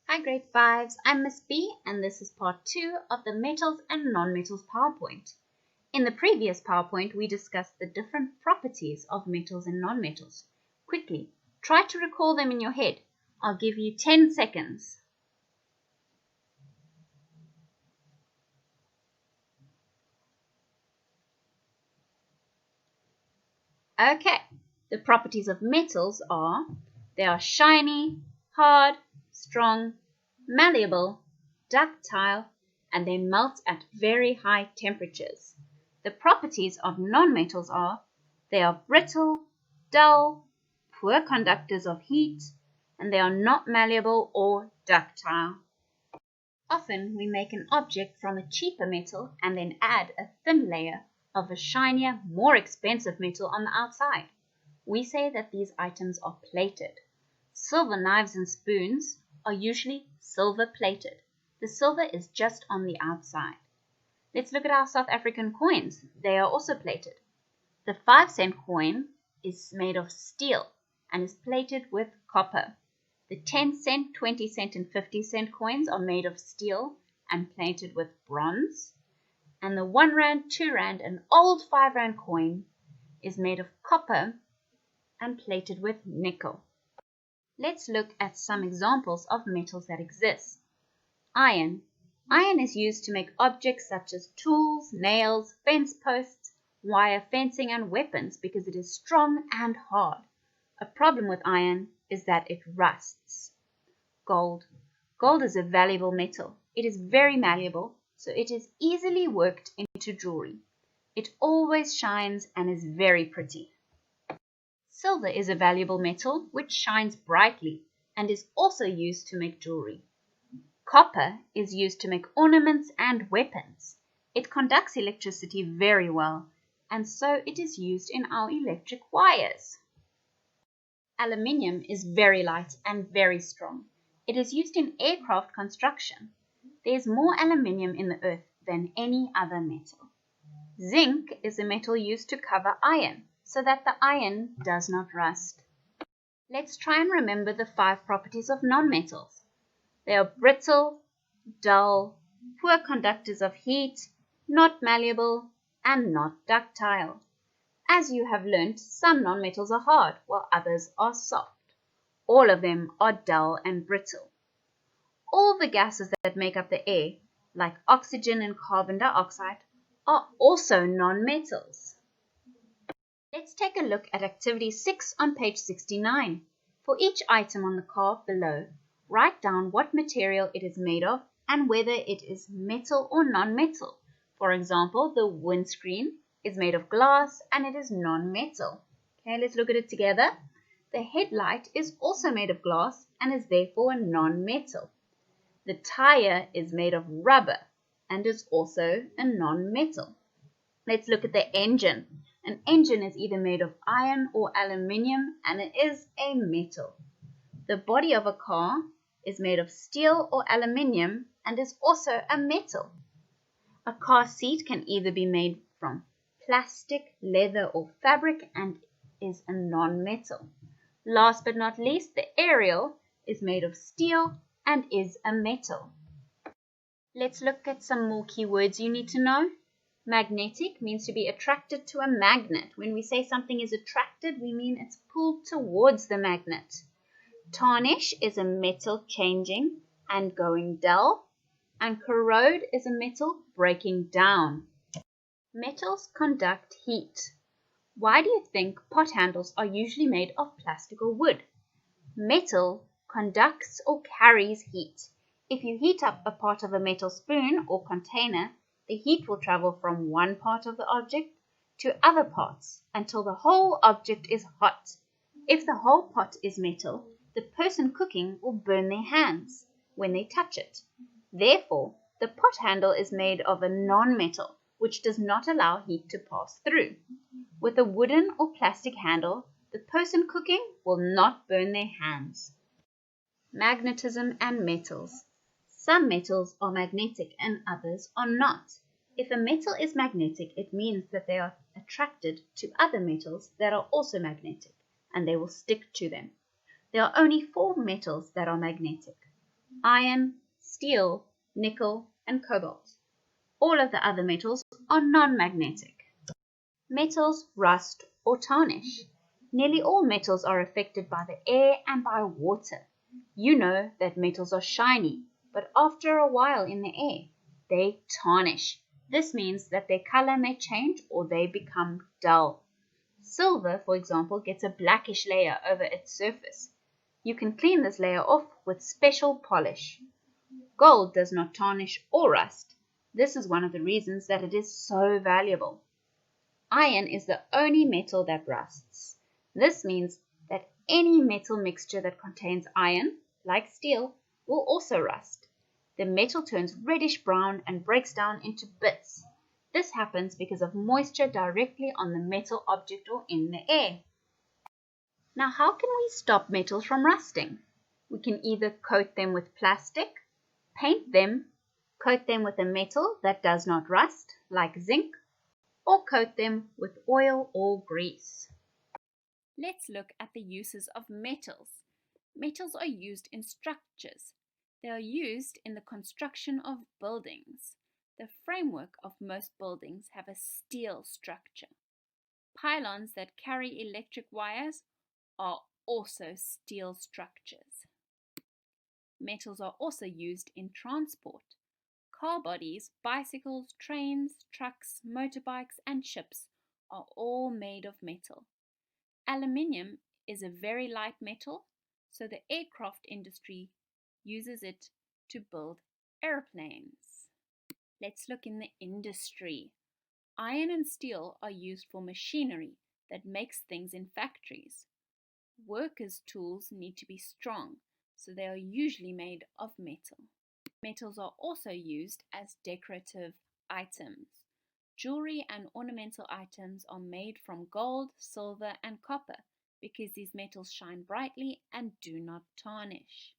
Hi grade 5s, I'm Miss B and this is part 2 of the metals and non-metals PowerPoint. In the previous PowerPoint we discussed the different properties of metals and non-metals. Quickly, try to recall them in your head. I'll give you 10 seconds. Okay, the properties of metals are they are shiny, hard, strong, malleable, ductile, and they melt at very high temperatures. The properties of non-metals are they are brittle, dull, poor conductors of heat, and they are not malleable or ductile. Often we make an object from a cheaper metal and then add a thin layer of a shinier, more expensive metal on the outside. We say that these items are plated. Silver knives and spoons are usually silver plated. The silver is just on the outside. Let's look at our South African coins. They are also plated. The 5-cent coin is made of steel and is plated with copper. The 10-cent, 20-cent, and 50-cent coins are made of steel and plated with bronze. And the 1 rand, 2 rand, and old 5 rand coin is made of copper and plated with nickel. Let's look at some examples of metals that exist. Iron. Iron is used to make objects such as tools, nails, fence posts, wire fencing, and weapons because it is strong and hard. A problem with iron is that it rusts. Gold. Gold is a valuable metal. It is very malleable, so it is easily worked into jewelry. It always shines and is very pretty. Silver is a valuable metal which shines brightly and is also used to make jewelry. Copper is used to make ornaments and weapons. It conducts electricity very well, and so it is used in our electric wires. Aluminium is very light and very strong. It is used in aircraft construction. There is more aluminium in the earth than any other metal. Zinc is a metal used to cover iron so that the iron does not rust. Let's try and remember the 5 properties of nonmetals. They are brittle, dull, poor conductors of heat, not malleable, and not ductile. As you have learnt, some nonmetals are hard while others are soft. All of them are dull and brittle. All the gases that make up the air, like oxygen and carbon dioxide, are also nonmetals. Let's take a look at activity 6 on page 69. For each item on the card below, write down what material it is made of and whether it is metal or non-metal. For example, the windscreen is made of glass and it is non-metal. Okay, let's look at it together. The headlight is also made of glass and is therefore a non-metal. The tire is made of rubber and is also a non-metal. Let's look at the engine. An engine is either made of iron or aluminium and it is a metal. The body of a car is made of steel or aluminium and is also a metal. A car seat can either be made from plastic, leather, or fabric and is a non-metal. Last but not least, the aerial is made of steel and is a metal. Let's look at some more keywords you need to know. Magnetic means to be attracted to a magnet. When we say something is attracted, we mean it's pulled towards the magnet. Tarnish is a metal changing and going dull, and corrode is a metal breaking down. Metals conduct heat. Why do you think pot handles are usually made of plastic or wood? Metal conducts or carries heat. If you heat up a part of a metal spoon or container, the heat will travel from one part of the object to other parts until the whole object is hot. If the whole pot is metal, the person cooking will burn their hands when they touch it. Therefore, the pot handle is made of a non-metal, which does not allow heat to pass through. With a wooden or plastic handle, the person cooking will not burn their hands. Magnetism and metals. Some metals are magnetic and others are not. If a metal is magnetic, it means that they are attracted to other metals that are also magnetic, and they will stick to them. There are only 4 metals that are magnetic: iron, steel, nickel, and cobalt. All of the other metals are non-magnetic. Metals rust or tarnish. Nearly all metals are affected by the air and by water. You know that metals are shiny, but after a while in the air, they tarnish. This means that their color may change or they become dull. Silver, for example, gets a blackish layer over its surface. You can clean this layer off with special polish. Gold does not tarnish or rust. This is one of the reasons that it is so valuable. Iron is the only metal that rusts. This means that any metal mixture that contains iron, like steel, will also rust. The metal turns reddish brown and breaks down into bits. This happens because of moisture directly on the metal object or in the air. Now, how can we stop metals from rusting? We can either coat them with plastic, paint them, coat them with a metal that does not rust, like zinc, or coat them with oil or grease. Let's look at the uses of metals. Metals are used in structures. They are used in the construction of buildings. The framework of most buildings have a steel structure. Pylons that carry electric wires are also steel structures. Metals are also used in transport. Car bodies, bicycles, trains, trucks, motorbikes, and ships are all made of metal. Aluminium is a very light metal, so the aircraft industry uses it to build airplanes. Let's look in the industry. Iron and steel are used for machinery that makes things in factories. Workers' tools need to be strong, so they are usually made of metal. Metals are also used as decorative items. Jewelry and ornamental items are made from gold, silver, and copper because these metals shine brightly and do not tarnish.